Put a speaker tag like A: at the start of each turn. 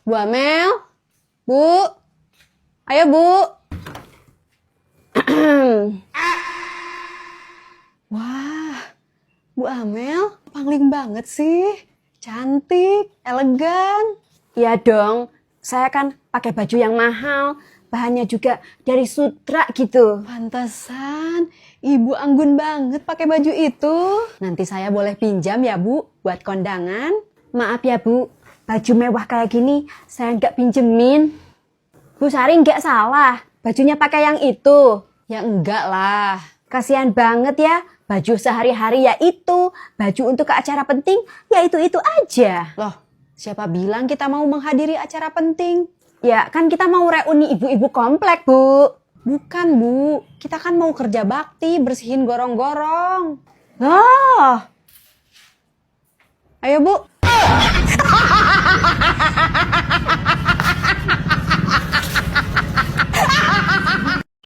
A: Bu Amel? Bu? Ayo, Bu. Wah, Bu Amel, pangling banget sih. Cantik, elegan. Iya dong, saya kan pakai baju yang mahal. Bahannya juga dari sutra gitu. Pantesan, Ibu anggun banget pakai baju itu. Nanti saya boleh pinjam ya, Bu, buat kondangan. Maaf ya, Bu, baju mewah kayak gini saya nggak pinjemin. Bu Sari nggak salah, bajunya pakai yang itu. Ya enggak lah, kasihan banget ya. Baju sehari-hari ya itu, baju untuk ke acara penting ya itu-itu aja. Loh, siapa bilang kita mau menghadiri acara penting? Ya kan kita mau reuni ibu-ibu komplek, Bu. Bukan, Bu. Kita kan mau kerja bakti, bersihin gorong-gorong. Loh. Ayo, Bu.